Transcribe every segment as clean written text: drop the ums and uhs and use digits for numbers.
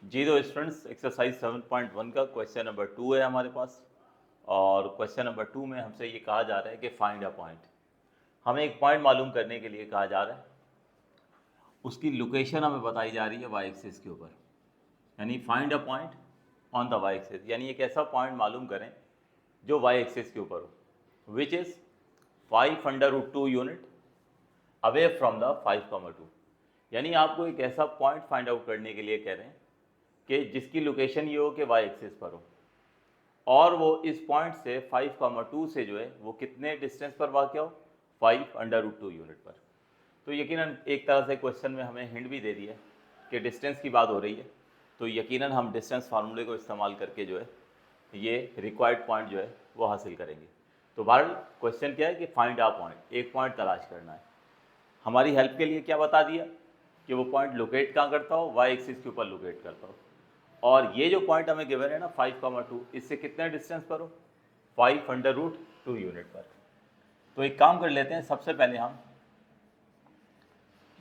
जी तो students exercise 7.1 का question number 2 है हमारे पास। और क्वेश्चन नंबर 2 में हमसे ये कहा जा रहा है कि फाइंड अ पॉइंट। हमें एक पॉइंट मालूम करने के लिए कहा जा रहा है, उसकी लोकेशन हमें बताई जा रही है वाई एक्सिस के ऊपर, यानी find a point on the Y axis, यानी एक ऐसा पॉइंट मालूम करें जो वाई एक्सिस के ऊपर हो, which is 5√2 unit away from the 5,2। यानी आपको एक ऐसा पॉइंट फाइंड आउट करने के लिए कह रहे हैं कि जिसकी लोकेशन ये हो कि वाई एक्सिस पर हो, और वो इस पॉइंट से 5,2 से जो है वो कितने डिस्टेंस पर वाक़ हो, 5√2 यूनिट पर। तो यकीनन एक तरह से क्वेश्चन में हमें हिंट भी दे दिया है कि डिस्टेंस की बात हो रही है, तो यकीनन हम डिस्टेंस फार्मूले को इस्तेमाल करके जो है ये रिक्वायर्ड पॉइंट जो है वो हासिल करेंगे। तो बहरहाल क्वेश्चन क्या है कि फाइंड आ पॉइंट, एक पॉइंट तलाश करना है। हमारी हेल्प के लिए क्या बता दिया कि वो पॉइंट लोकेट कहाँ करता हो, वाई एक्सिस के ऊपर लोकेट करता हो। और ये जो पॉइंट हमें गिवन है ना 5,2, इससे कितने डिस्टेंस पर हो, 5√2 यूनिट पर। तो एक काम कर लेते हैं, सबसे पहले हम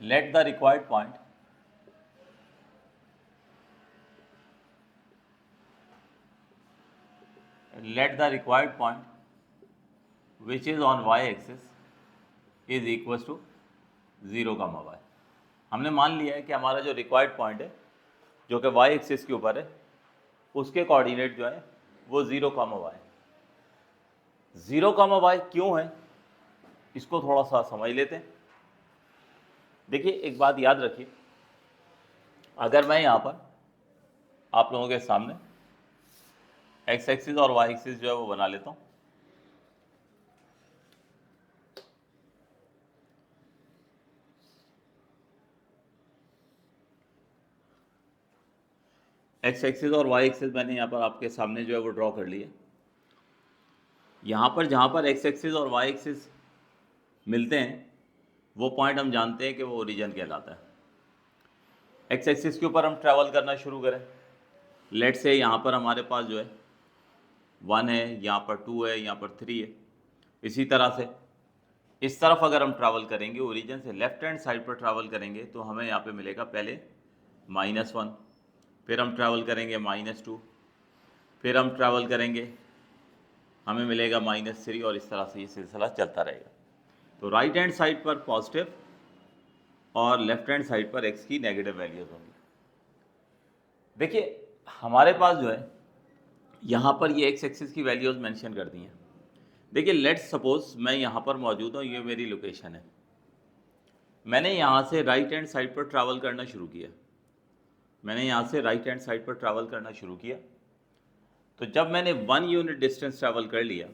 let the required point which is on Y axis is equal to 0,y। हमने मान लिया है कि हमारा जो रिक्वायर्ड पॉइंट है जो कि वाई एक्सिस के ऊपर है, उसके कोऑर्डिनेट जो है वो 0,y। 0,y क्यों है, इसको थोड़ा सा समझ लेते हैं। देखिए एक बात याद रखिए, अगर मैं यहाँ पर आप लोगों के सामने एक्स एक्सिस और वाई एक्सिस जो है वो बना लेता हूँ। एक्स एक्सिस और वाई एक्सिस मैंने यहाँ पर आपके सामने जो है वो ड्रॉ कर लिया। यहाँ पर जहाँ पर एक्स एक्सिस और वाई एक्सिस मिलते हैं वो पॉइंट हम जानते हैं कि वो ओरिजिन कहलाता है। एक्स एक्सिस के ऊपर हम ट्रैवल करना शुरू करें, लेट से यहाँ पर हमारे पास जो है 1 है, यहाँ पर 2 है, यहाँ पर 3 है। इसी तरह से इस तरफ अगर हम ट्रैवल करेंगे, ओरिजिन से लेफ्ट हैंड साइड पर ट्रैवल करेंगे, तो हमें यहाँ पे मिलेगा पहले -1, फिर हम ट्रैवल करेंगे -2, फिर हम ट्रैवल करेंगे हमें मिलेगा -3, और इस तरह से ये सिलसिला चलता रहेगा। तो राइट हैंड साइड पर पॉजिटिव और लेफ्ट हैंड साइड पर एक्स की नेगेटिव वैल्यूज होंगी। देखिए हमारे पास जो है यहाँ पर ये एक्स एक्सिस की वैल्यूज मेंशन कर दी हैं। देखिए लेट्स सपोज मैं यहाँ पर मौजूद हूँ, ये मेरी लोकेशन है। मैंने यहाँ से राइट हैंड साइड पर ट्रैवल करना शुरू किया, तो जब मैंने 1 यूनिट डिस्टेंस ट्रैवल कर लिया,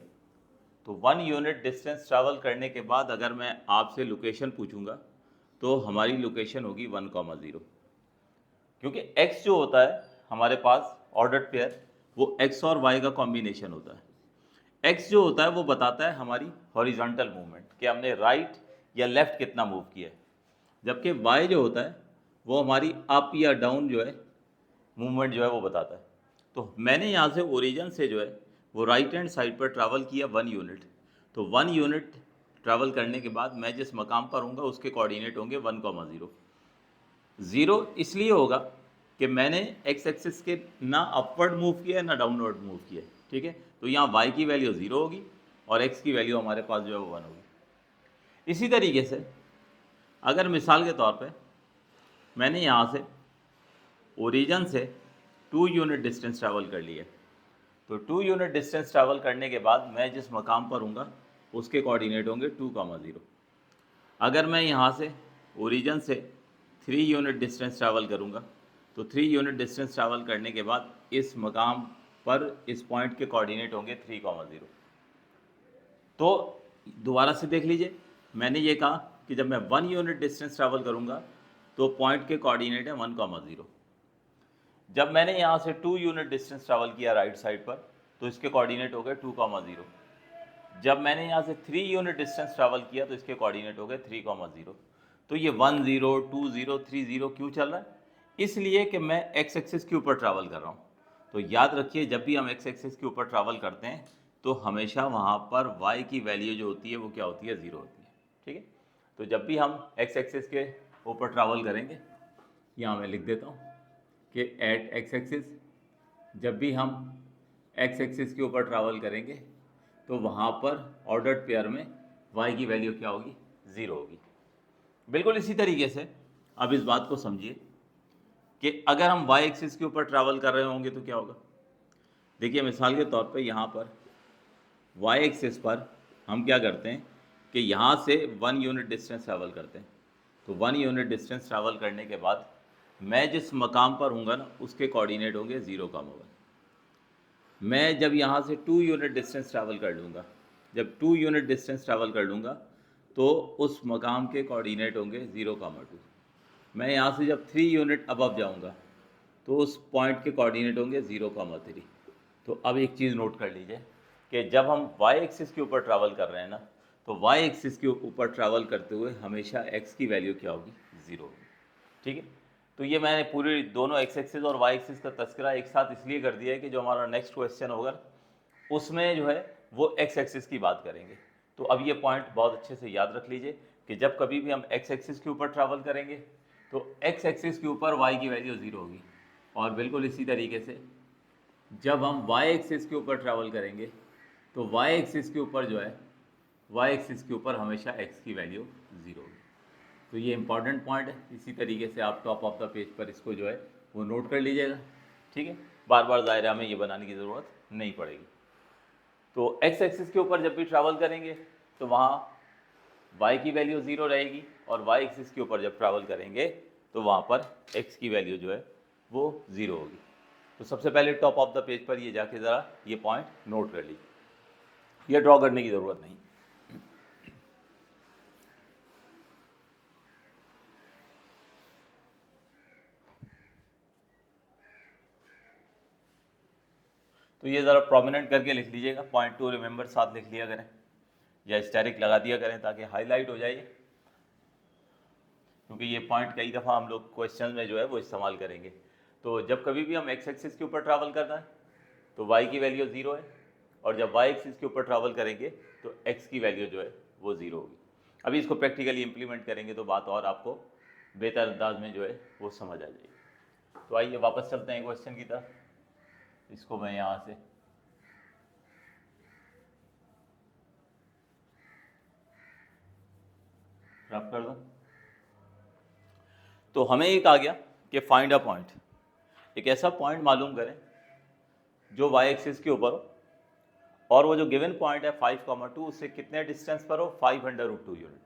तो 1 यूनिट डिस्टेंस ट्रैवल करने के बाद अगर मैं आपसे लोकेशन पूछूंगा तो हमारी लोकेशन होगी 1,0, क्योंकि x जो होता है हमारे पास ऑर्डर्ड पेयर, वो x और y का कॉम्बिनेशन होता है। x जो होता है वो बताता है हमारी हॉरिजॉन्टल मूवमेंट, कि हमने राइट या लेफ्ट कितना मूव किया है, जबकि y जो होता है वो हमारी अप या डाउन जो है मूवमेंट जो है वो बताता है। तो मैंने यहाँ से ओरिजिन से जो है वो राइट हैंड साइड पर ट्रैवल किया 1 यूनिट, तो 1 यूनिट ट्रैवल करने के बाद मैं जिस मकाम पर हूँगा उसके कोऑर्डिनेट होंगे 1,0। 0 इसलिए होगा कि मैंने एक्स एक्सिस के ना अपवर्ड मूव किया है ना डाउनवर्ड मूव किया है, ठीक है। तो यहाँ y की वैल्यू 0 होगी और x की वैल्यू हमारे पास जो है वो 1 होगी। इसी तरीके से अगर मिसाल के तौर पे मैंने यहाँ से ओरिजिन से 2 यूनिट डिस्टेंस ट्रैवल कर लिया, तो 2 यूनिट डिस्टेंस ट्रैवल करने के बाद मैं जिस मकाम पर हूँगा उसके कोऑर्डिनेट होंगे 2,0। अगर मैं यहाँ से ओरिजिन से 3 यूनिट डिस्टेंस ट्रैवल करूँगा, तो 3 यूनिट डिस्टेंस ट्रैवल करने के बाद इस मकाम पर इस पॉइंट के कोऑर्डिनेट होंगे 3,0। तो दोबारा से देख लीजिए, मैंने ये कहा कि जब मैं 1 यूनिट डिस्टेंस ट्रैवल करूँगा तो पॉइंट के कोऑर्डिनेट है 1,0। जब मैंने यहाँ से 2 यूनिट डिस्टेंस ट्रैवल किया राइट साइड पर, तो इसके कोऑर्डिनेट हो गए 2,0। जब मैंने यहाँ से 3 यूनिट डिस्टेंस ट्रैवल किया तो इसके कोऑर्डिनेट हो गए 3,0। तो ये 10, 20, 30 क्यों चल रहा है, इसलिए कि मैं एक्स एक्सिस के ऊपर ट्रैवल कर रहा हूँ। तो याद रखिए जब भी हम एक्स एक्सिस के ऊपर ट्रैवल करते हैं तो हमेशा वहाँ पर वाई की वैल्यू जो होती है वो क्या होती है, 0 होती है, ठीक है। तो जब भी हम एक्स एक्सिस के ऊपर ट्रैवल करेंगे, यहाँ मैं लिख देता हूँ कि एट एक्स एक्सिस जब भी हम एक्स एक्सिस के ऊपर ट्रैवल करेंगे तो वहाँ पर ऑर्डर्ड पेयर में y की वैल्यू क्या होगी, 0 होगी। बिल्कुल इसी तरीके से अब इस बात को समझिए कि अगर हम y एक्सिस के ऊपर ट्रैवल कर रहे होंगे तो क्या होगा। देखिए मिसाल के तौर पे यहाँ पर y एक्सिस पर हम क्या करते हैं कि यहाँ से 1 यूनिट डिस्टेंस ट्रैवल करते हैं। तो 1 यूनिट डिस्टेंस ट्रैवल करने के बाद मैं जिस मकाम पर हूँगा ना उसके कोऑर्डिनेट होंगे 0,1। मैं जब यहाँ से 2 यूनिट डिस्टेंस ट्रैवल कर लूँगा, जब 2 यूनिट डिस्टेंस ट्रैवल कर लूँगा तो उस मकाम के कोऑर्डिनेट होंगे 0,2। मैं यहाँ से जब 3 यूनिट अबव जाऊँगा तो उस पॉइंट के कोऑर्डिनेट होंगे 0,3। तो अब एक चीज़ नोट कर लीजिए कि जब हम y एक्सिस के ऊपर ट्रैवल कर रहे हैं ना तो y एक्सिस के ऊपर ट्रैवल करते हुए हमेशा x की वैल्यू क्या होगी, 0 होगी। ठीक है, तो ये मैंने पूरे दोनों x एक्सिस और y एक्सिस का तस्करा एक साथ इसलिए कर दिया है कि जो हमारा नेक्स्ट क्वेश्चन होगा उसमें जो है वो x एक्सिस की बात करेंगे। तो अब ये पॉइंट बहुत अच्छे से याद रख लीजिए कि जब कभी भी हम x एक्सिस के ऊपर ट्रैवल करेंगे तो x एक्सिस के ऊपर y की वैल्यू 0 होगी, और बिल्कुल इसी तरीके से जब हम y एक्सिस के ऊपर ट्रैवल करेंगे तो y एक्सिस के ऊपर जो है y एक्सिस के ऊपर हमेशा x की वैल्यू 0 होगी। तो ये इंपॉर्टेंट पॉइंट है, इसी तरीके से आप टॉप ऑफ द पेज पर इसको जो है वो नोट कर लीजिएगा। ठीक है, बार बार दायरा में ये बनाने की ज़रूरत नहीं पड़ेगी। तो x एक्सिस के ऊपर जब भी ट्रैवल करेंगे तो वहाँ y की वैल्यू 0 रहेगी, और y एक्सिस के ऊपर जब ट्रैवल करेंगे तो वहाँ पर x की वैल्यू जो है वो 0 होगी। तो सबसे पहले टॉप ऑफ द पेज पर ये जाके ज़रा ये पॉइंट नोट कर लीजिए, ये ड्रॉ करने की ज़रूरत नहीं। तो ये ज़रा प्रोमिनेंट करके लिख लीजिएगा, पॉइंट टू रिमेंबर साथ लिख लिया करें या स्टैरिक लगा दिया करें ताकि हाईलाइट हो जाए, क्योंकि ये पॉइंट कई दफ़ा हम लोग क्वेश्चन में जो है वो इस्तेमाल करेंगे। तो जब कभी भी हम एक्स एक्सिस के ऊपर ट्रैवल करना है तो y की वैल्यू 0 है, और जब y एक्सिस के ऊपर ट्रैवल करेंगे तो x की वैल्यू जो है वो 0 होगी। अभी इसको प्रैक्टिकली इंप्लीमेंट करेंगे तो बात और आपको बेहतर अंदाज में जो है वो समझ आ जाएगी। तो आइए वापस चलते हैं क्वेश्चन की तरफ। इसको मैं यहाँ से रब कर दूँ। तो हमें एक आ गया कि फाइंड अ पॉइंट, एक ऐसा पॉइंट मालूम करें जो y एक्सिस के ऊपर हो और वो जो गिवन पॉइंट है 5,2 उससे कितने डिस्टेंस पर हो, 500√2 यूनिट।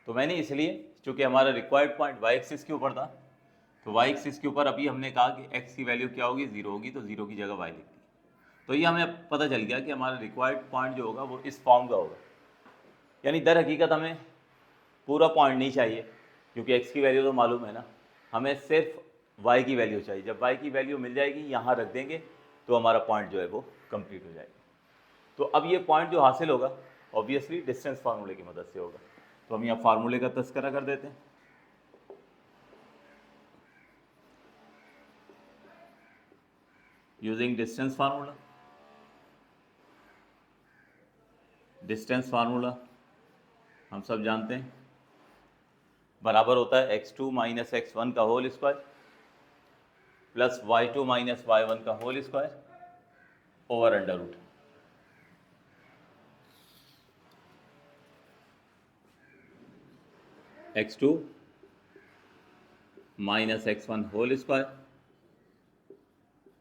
तो मैंने इसलिए चूंकि हमारा रिक्वायर्ड पॉइंट y एक्सिस के ऊपर था तो y एक्सिस के ऊपर अभी हमने कहा कि x की वैल्यू क्या होगी, 0 होगी, तो 0 की जगह y लिख दी। तो ये हमें पता चल गया कि हमारा रिक्वायर्ड पॉइंट जो होगा वो इस फॉर्म का होगा, यानी दर हकीकत हमें पूरा पॉइंट नहीं चाहिए क्योंकि x की वैल्यू तो मालूम है ना, हमें सिर्फ y की वैल्यू चाहिए। जब y की वैल्यू मिल जाएगी यहाँ रख देंगे तो हमारा पॉइंट जो है वो कंप्लीट हो जाएगा। तो अब ये पॉइंट जो हासिल होगा ऑब्वियसली डिस्टेंस फार्मूले की मदद से होगा। तो हम यहाँ फार्मूले का तस्करा कर देते हैं। Using distance formula, distance formula हम सब जानते हैं बराबर होता है x2 माइनस x1 का whole square plus y2 minus y1 का whole square over under root. x2 minus x1 whole square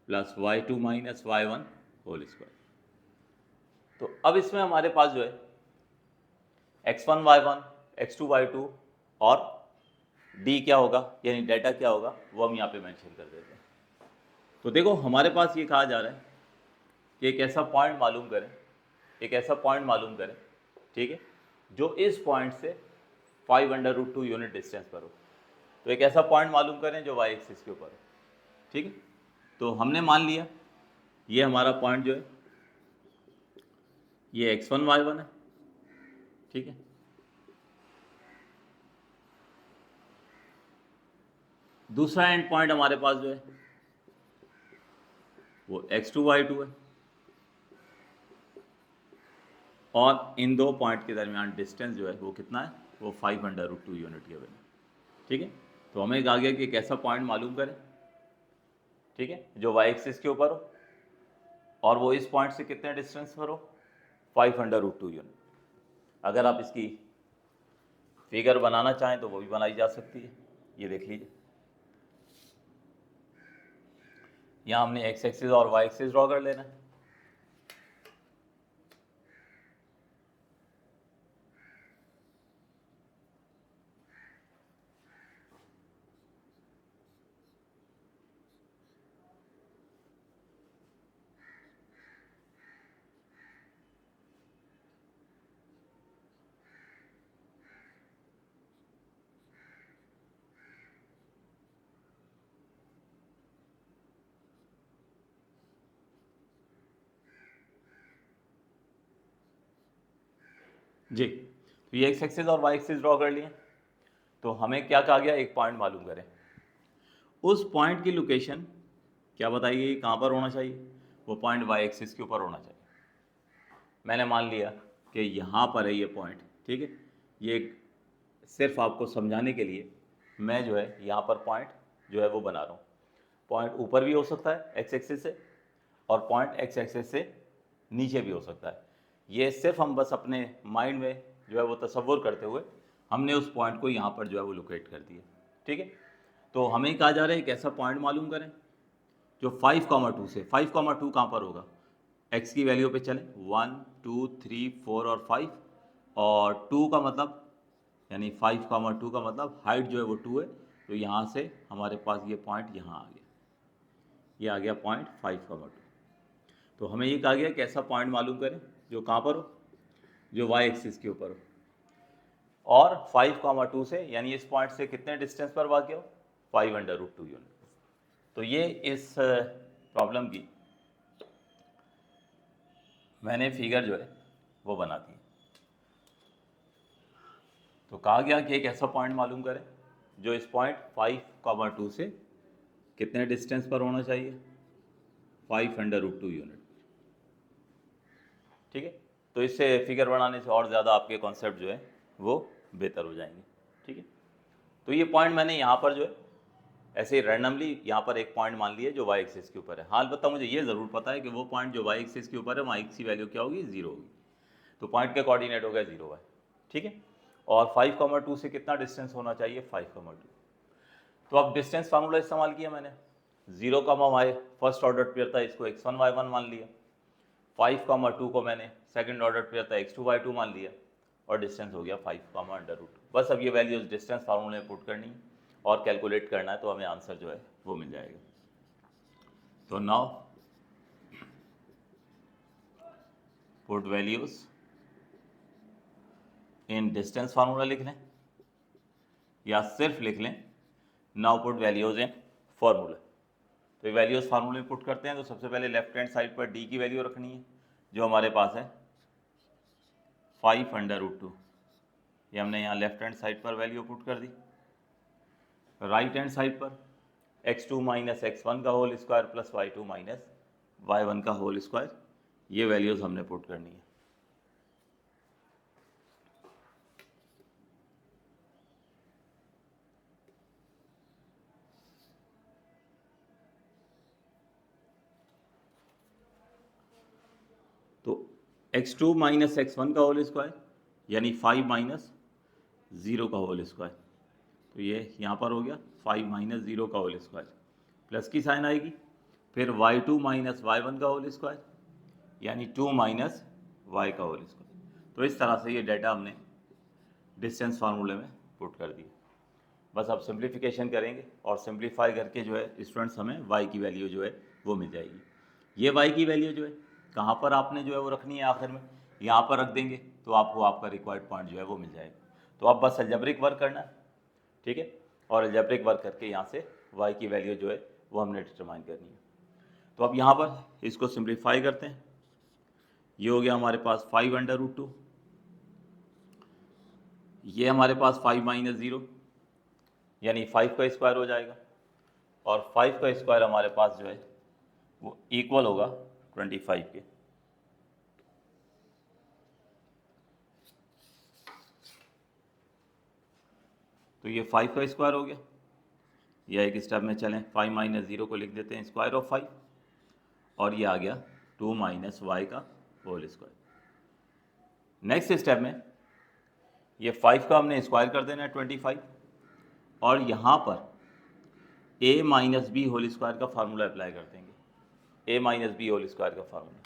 plus y2 minus y1 whole square. तो अब इसमें हमारे पास जो है x1 y1 x2 y2 और d क्या होगा यानी डेटा क्या होगा वो हम यहाँ पे मेंशन कर देते हैं। तो देखो हमारे पास ये कहा जा रहा है कि एक ऐसा पॉइंट मालूम करें, एक ऐसा पॉइंट मालूम करें, ठीक है, जो इस पॉइंट से 500√2 यूनिट डिस्टेंस पर हो। तो एक ऐसा पॉइंट मालूम करें जो y एक्सिस के ऊपर हो, ठीक है। तो हमने मान लिया ये हमारा पॉइंट जो है ये x1 y1 है, ठीक है। दूसरा एंड पॉइंट हमारे पास जो है वो x2 y2 है, और इन दो पॉइंट के दरमियान डिस्टेंस जो है वो कितना है, वो 500√2 यूनिट के बने, ठीक है। तो हमें कहा गया कि एक ऐसा पॉइंट मालूम करें ठीक है, जो वाई एक्सिस के ऊपर हो और वो इस पॉइंट से कितने डिस्टेंस पर हो, 5√2 यूनिट। अगर आप इसकी फिगर बनाना चाहें तो वो भी बनाई जा सकती है। ये देख लीजिए, यहाँ हमने एक्स एक्सिस और वाई एक्सिस ड्रॉ कर लेना है। जी, तो ये एक्स एक्सिस और वाई एक्सिस ड्रॉ कर लिए। तो हमें क्या कहा गया, एक पॉइंट मालूम करें। उस पॉइंट की लोकेशन क्या बताई गई, कहाँ पर होना चाहिए, वो पॉइंट वाई एक्सिस के ऊपर होना चाहिए। मैंने मान लिया कि यहाँ पर है ये पॉइंट, ठीक है। ये सिर्फ आपको समझाने के लिए मैं जो है यहाँ पर पॉइंट जो है वो बना रहा हूँ। पॉइंट ऊपर भी हो सकता है एक्स एक्सिस से, और पॉइंट एक्स एक्सिस से नीचे भी हो सकता है। ये सिर्फ हम बस अपने माइंड में जो है वो तसव्वुर करते हुए हमने उस पॉइंट को यहाँ पर जो है वो लोकेट कर दिया, ठीक है। तो हमें कहा जा रहा है एक ऐसा पॉइंट मालूम करें जो 5,2 से, 5,2 कहाँ पर होगा, एक्स की वैल्यू पे चलें, 1 2 3 4 और 5, और 2 का मतलब यानी 5,2 का मतलब हाइट जो है वो 2 है। तो यहाँ से हमारे पास ये पॉइंट यहाँ आ गया, ये आ गया पॉइंट 5,2। तो हमें ये कहा गया कि ऐसा पॉइंट मालूम करें जो कहाँ पर हो, जो वाई एक्सिस के ऊपर हो, और 5,2 से यानी इस पॉइंट से कितने डिस्टेंस पर वाक़ हो, 5√2 यूनिट। तो ये इस प्रॉब्लम की मैंने फिगर जो है वो बना दी। तो कहा गया कि एक ऐसा पॉइंट मालूम करें जो इस पॉइंट 5,2 से कितने डिस्टेंस पर होना चाहिए, 5√2 यूनिट, ठीक है। तो इससे फिगर बनाने से और ज़्यादा आपके कॉन्सेप्ट जो है वो बेहतर हो जाएंगे, ठीक है। तो ये पॉइंट मैंने यहाँ पर जो है ऐसे ही रैंडमली यहाँ पर एक पॉइंट मान लिया जो वाई एक्सिस के ऊपर है। हाँ, अलबत्ता मुझे ये ज़रूर पता है कि वो पॉइंट जो वाई एक्सिस के ऊपर है वहाँ एक्स की वैल्यू क्या होगी, 0 होगी। तो पॉइंट का कोऑर्डिनेट हो गया 0 वाई, ठीक है। और 5,2 से कितना डिस्टेंस होना चाहिए, 5,2। तो अब डिस्टेंस फार्मूला इस्तेमाल किया मैंने, 0,y फर्स्ट ऑर्डर पेयर था, इसको x1 y1 मान लिया। 5,2 को मैंने सेकंड ऑर्डर पेयर था, x2 y2 मान लिया, और डिस्टेंस हो गया 5,√2। बस अब ये वैल्यूज डिस्टेंस फार्मूले में पुट करनी है और कैलकुलेट करना है, तो हमें आंसर जो है वो मिल जाएगा। तो now put values in distance formula लिख लें या सिर्फ लिख लें now put values in formula. तो वैल्यूज फार्मूले में पुट करते हैं। तो सबसे पहले लेफ्ट हैंड साइड पर डी की वैल्यू रखनी है जो हमारे पास है 5√2। ये हमने यहाँ लेफ्ट हैंड साइड पर वैल्यू पुट कर दी। राइट हैंड साइड पर x2 माइनस x1 का whole square plus y2 minus y1 का होल स्क्वायर, ये वैल्यूज हमने पुट करनी है। तो x2 माइनस x1 का होल स्क्वायर यानी 5 माइनस 0 का होल स्क्वायर, तो ये यहाँ पर हो गया 5 माइनस 0 का होल स्क्वायर, प्लस की साइन आएगी, फिर y2 माइनस y1 का होल स्क्वायर यानी 2 माइनस y का होल स्क्वायर। तो इस तरह से ये डाटा हमने डिस्टेंस फार्मूले में पुट कर दिया। बस अब सिंप्लीफिकेशन करेंगे और सिंप्लीफाई करके जो है स्टूडेंट्स हमें y की वैल्यू जो है वो मिल जाएगी। ये y की वैल्यू जो है कहाँ पर आपने जो है वो रखनी है, आखिर में यहाँ पर रख देंगे तो आपको आपका रिक्वायर्ड पॉइंट जो है वो मिल जाएगा। तो आप बस अलजेब्रिक वर्क करना है, ठीक है, और अलजेब्रिक वर्क करके यहाँ से y की वैल्यू जो है वो हमने डिटरमाइन करनी है। तो अब यहाँ पर इसको सिंप्लीफाई करते हैं। ये हो गया हमारे पास 5√2, ये हमारे पास 5 माइनस 0 यानी 5 का स्क्वायर हो जाएगा, और 5 का स्क्वायर हमारे पास जो है वो इक्वल होगा 25 के। तो ये 5 का स्क्वायर हो गया, या एक स्टेप में चलें, 5 माइनस 0 को लिख देते हैं स्क्वायर ऑफ 5 और ये आ गया 2 माइनस वाई का होल स्क्वायर। नेक्स्ट स्टेप में ये 5 का हमने स्क्वायर कर देना है 25 और यहाँ पर a minus B whole square का फार्मूला अप्लाई कर देंगे, a minus B whole square का फार्मूला।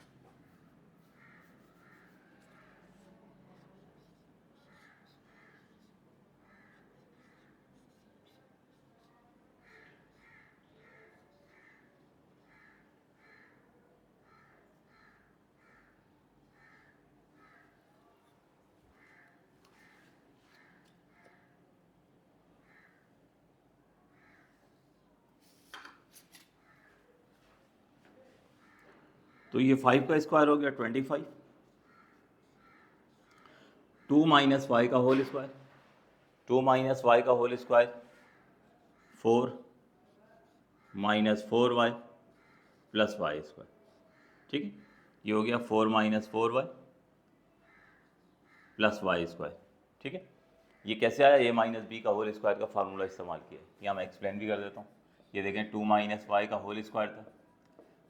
तो ये 5 का स्क्वायर हो गया 25, 2 माइनस वाई का होल स्क्वायर, 2 माइनस वाई का whole square 4 minus 4y plus Y square. ठीक है, ये हो गया 4 minus 4y plus Y square. ठीक है, ये कैसे आया, a माइनस बी का होल स्क्वायर का फार्मूला इस्तेमाल किया। यहाँ मैं एक्सप्लेन भी कर देता हूँ। ये देखें 2 माइनस वाई का होल स्क्वायर था,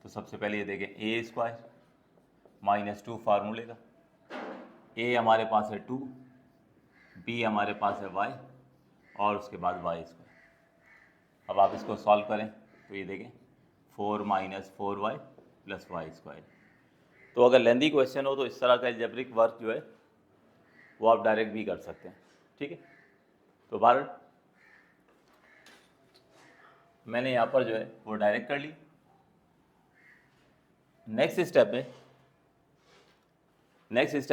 तो सबसे पहले ये देखें a स्क्वायर माइनस 2 फार्मूले का, a हमारे पास है 2, b हमारे पास है y और उसके बाद वाई स्क्वायर। अब आप इसको सॉल्व करें तो ये देखें 4 minus 4y plus Y square. तो अगर लेंदी क्वेश्चन हो तो इस तरह का एल्जेब्रिक वर्क जो है वो आप डायरेक्ट भी कर सकते हैं। ठीक है, तो बहरहाल मैंने यहाँ पर जो है वो डायरेक्ट कर ली। नेक्स्ट स्टेप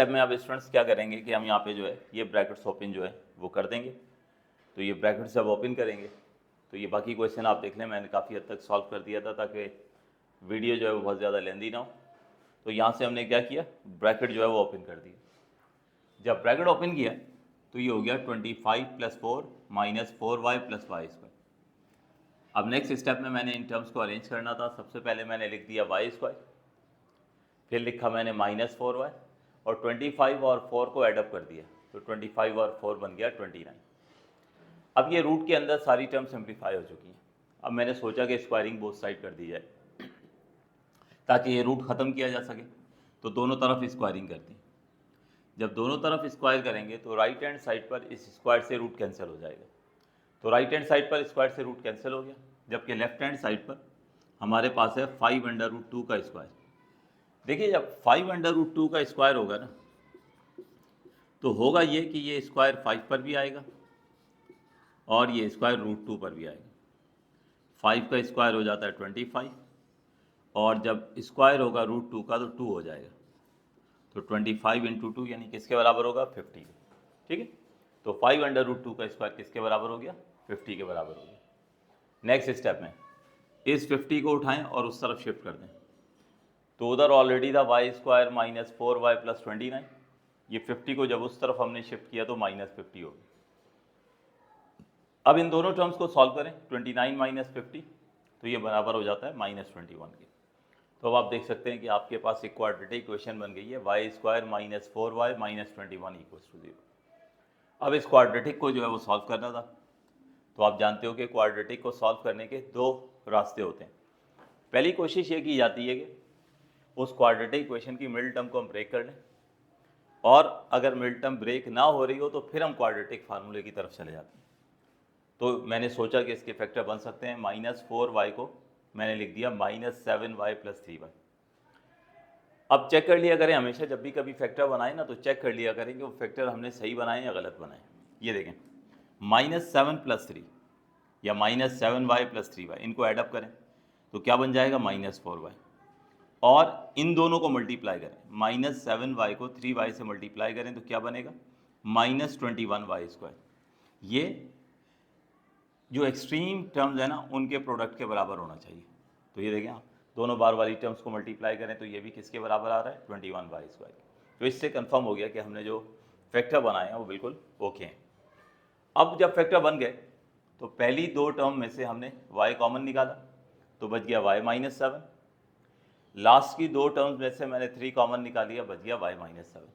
में अब स्टूडेंट्स क्या करेंगे कि हम यहाँ पे जो है ये ब्रैकेट्स ओपन जो है वो कर देंगे। तो ये ब्रैकेट्स जब ओपन करेंगे तो ये बाकी क्वेश्चन आप देख लें, मैंने काफ़ी हद तक सॉल्व कर दिया था ताकि वीडियो जो है वो बहुत ज़्यादा लेंदी ना हो। तो यहाँ से हमने क्या किया, ब्रैकेट जो है वो ओपन कर दिया। जब ब्रैकेट ओपन किया तो ये हो गया 25 plus 4 minus 4y plus Y square. अब नेक्स्ट स्टेप में मैंने इन टर्म्स को अरेंज करना था। सबसे पहले मैंने लिख दिया वाई स्क्वायर, फिर लिखा मैंने माइनस 4y और 25 और 4 को एडअप कर दिया, तो 25 और 4 बन गया 29। अब ये रूट के अंदर सारी टर्म सिंप्लीफाई हो चुकी हैं। अब मैंने सोचा कि स्क्वायरिंग बोथ साइड कर दी जाए ताकि ये रूट ख़त्म किया जा सके, तो दोनों तरफ स्क्वायरिंग कर दी। जब दोनों तरफ स्क्वायर करेंगे तो राइट हैंड साइड पर इस स्क्वायर से रूट कैंसिल हो जाएगा। तो राइट हैंड साइड पर स्क्वायर से रूट कैंसिल हो गया, जबकि लेफ्ट हैंड साइड पर हमारे पास है 5√2 का स्क्वायर। देखिए जब 5√2 का स्क्वायर होगा ना तो होगा ये कि ये स्क्वायर 5 पर भी आएगा और ये स्क्वायर √2 पर भी आएगा। 5 का स्क्वायर हो जाता है 25 और जब स्क्वायर होगा √2 का तो 2 हो जाएगा, तो 25 इंटू 2 यानी किसके बराबर होगा, 50। ठीक है, तो 5√2 का स्क्वायर किसके बराबर हो गया, 50 के बराबर हो गया। नेक्स्ट स्टेप में इस 50 को उठाएं और उस तरफ शिफ्ट कर दें, तो उधर ऑलरेडी था Y square minus 4y plus 29। ये 50 को जब उस तरफ हमने शिफ्ट किया तो माइनस 50 हो गया। अब इन दोनों टर्म्स को सॉल्व करें, 29 माइनस 50 तो ये बराबर हो जाता है माइनस 21 के। तो अब आप देख सकते हैं कि आपके पास एक क्वाड्रेटिक इक्वेशन बन गई है, Y square minus 4y minus 21 equals to 0। अब इस क्वाड्रेटिक को जो है वो सॉल्व करना था। तो आप जानते हो कि क्वाड्रेटिक को सॉल्व करने के दो रास्ते होते हैं। पहली कोशिश ये की जाती है कि उस क्वाड्रेटिक इक्वेशन की मिडिल टर्म को हम ब्रेक कर लें, और अगर मिडिल टर्म ब्रेक ना हो रही हो तो फिर हम क्वाड्रेटिक फार्मूले की तरफ चले जाते हैं। तो मैंने सोचा कि इसके फैक्टर बन सकते हैं, माइनस 4y को मैंने लिख दिया माइनस 7y प्लस 3y। अब चेक कर लिया करें, हमेशा जब भी कभी फैक्टर बनाए ना तो चेक कर लिया करें कि वो फैक्टर हमने सही बनाए या गलत बनाए। ये देखें माइनस 7 प्लस 3 या माइनस 7y प्लस 3y, इनको एडअप करें तो क्या बन जाएगा, माइनस 4y। और इन दोनों को मल्टीप्लाई करें, माइनस 7y को 3y से मल्टीप्लाई करें तो क्या बनेगा, माइनस 21y स्क्वायर। ये जो एक्सट्रीम टर्म्स है ना उनके प्रोडक्ट के बराबर होना चाहिए। तो ये देखें आप दोनों बार वाली टर्म्स को मल्टीप्लाई करें तो ये भी किसके बराबर आ रहा है, 21y स्क्वायर। तो इससे कंफर्म हो गया कि हमने जो फैक्टर बनाए हैं वो बिल्कुल ओके हैं। अब जब फैक्टर बन गए तो पहली दो टर्म में से हमने y कॉमन निकाला तो बच गया y माइनस 7। लास्ट की दो टर्म्स में से मैंने 3 कॉमन निकाल लिया, बच गया y माइनस 7।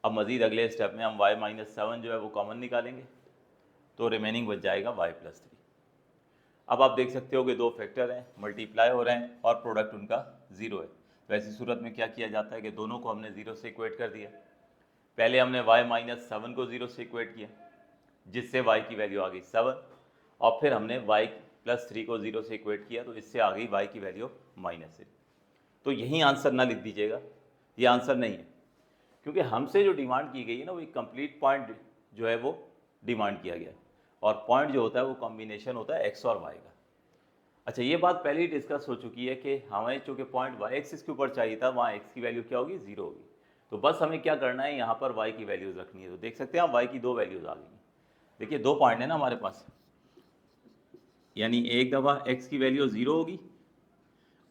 अब मज़ीद अगले स्टेप में हम y माइनस 7 जो है वो कॉमन निकालेंगे तो रिमेनिंग बच जाएगा y प्लस 3। अब आप देख सकते हो कि दो फैक्टर हैं, मल्टीप्लाई हो रहे हैं और प्रोडक्ट उनका 0 है। तो ऐसी सूरत में क्या किया जाता है कि दोनों को हमने 0 से इक्वेट कर दिया। पहले हमने y माइनस 7 को 0 से इक्वेट किया, जिससे y की वैल्यू आ गई 7, और फिर हमने y प्लस 3 को 0 से इक्वेट किया, तो इससे आ गई y की वैल्यू -3। तो यही आंसर ना लिख दीजिएगा, ये आंसर नहीं है, क्योंकि हमसे जो डिमांड की गई है ना, वो एक कंप्लीट पॉइंट जो है वो डिमांड किया गया है, और पॉइंट जो होता है वो कॉम्बिनेशन होता है x और y का। अच्छा, ये बात पहले ही डिस्कस हो चुकी है कि हमें चूँकि पॉइंट y एक्सिस के ऊपर चाहिए था, वहाँ x की वैल्यू क्या होगी, 0 होगी। तो बस हमें क्या करना है, यहाँ पर y की वैल्यूज़ रखनी है। तो देख सकते हैं आप, y की दो वैल्यूज़ आ गई। देखिए, दो पॉइंट है ना हमारे पास, यानी एक दफ़ा x की वैल्यू 0 होगी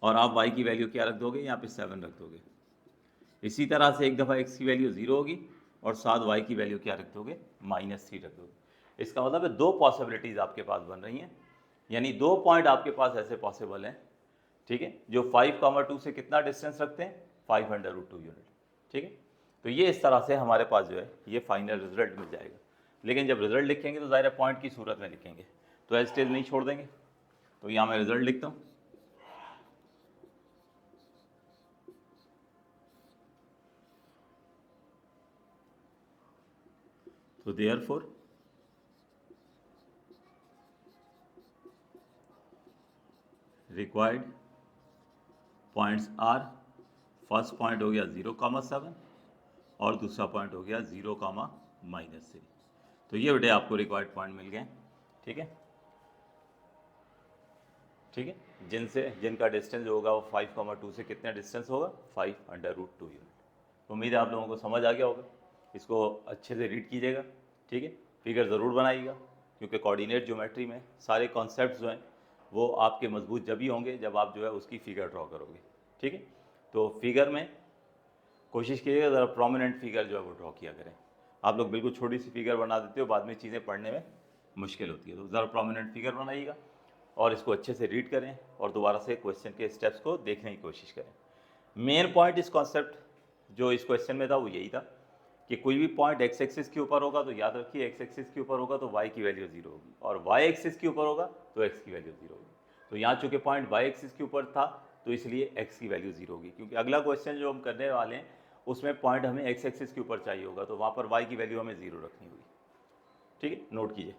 और आप y की वैल्यू क्या रख दोगे, यहाँ पे 7 रख दोगे। इसी तरह से एक दफ़ा x की वैल्यू 0 होगी और साथ y की वैल्यू क्या रख दोगे, -3 रख दोगे। इसका मतलब है दो पॉसिबिलिटीज़ आपके पास बन रही हैं, यानी दो पॉइंट आपके पास ऐसे पॉसिबल हैं, ठीक है, जो 5, 2 से कितना डिस्टेंस रखते हैं, 5√2 यूनिट, ठीक है। तो ये इस तरह से हमारे पास जो है ये फाइनल रिजल्ट मिल जाएगा। लेकिन जब रिजल्ट लिखेंगे तो ज़ाहिर पॉइंट की सूरत में लिखेंगे, तो एज इट इज नहीं छोड़ देंगे। तो यहाँ मैं रिजल्ट लिखता हूँ। तो therefore required points are, first point हो गया 0,7 और दूसरा पॉइंट हो गया 0,-3। तो ये बेटे आपको रिक्वायर्ड पॉइंट मिल गए, ठीक है, ठीक है, जिनका डिस्टेंस जो होगा वो 5,2 से कितना डिस्टेंस होगा, 5√2 यूनिट। उम्मीद है आप लोगों को समझ आ गया होगा। इसको अच्छे से रीड कीजिएगा, ठीक है, फिगर ज़रूर बनाइएगा, क्योंकि कोऑर्डिनेट ज्योमेट्री में सारे कॉन्सेप्ट्स जो हैं वो आपके मजबूत जब ही होंगे जब आप जो है उसकी फ़िगर ड्रॉ करोगे, ठीक है। तो फिगर में कोशिश कीजिएगा ज़रा प्रोमिनेंट फिगर जो है वो ड्रॉ किया करें। आप लोग बिल्कुल छोटी सी फिगर बना देते हो, बाद में चीज़ें पढ़ने में मुश्किल होती है। तो ज़रा प्रोमिनेंट फिगर बनाइएगा और इसको अच्छे से रीड करें और दोबारा से क्वेश्चन के स्टेप्स को देखने की कोशिश करें। मेन पॉइंट इस कॉन्सेप्ट जो इस क्वेश्चन में था वो यही था कि कोई भी पॉइंट x एक्सिस के ऊपर होगा तो याद रखिए x एक्सिस के ऊपर होगा तो y की वैल्यू 0 होगी, और y एक्सिस के ऊपर होगा तो x की वैल्यू 0 होगी। तो यहाँ चूँकि पॉइंट y एक्सिस के ऊपर था तो इसलिए x की वैल्यू 0 होगी, क्योंकि अगला क्वेश्चन जो हम करने वाले हैं उसमें पॉइंट हमें x एक्सिस के ऊपर चाहिए होगा, तो वहाँ पर y की वैल्यू हमें 0 रखनी होगी, ठीक है, नोट कीजिए।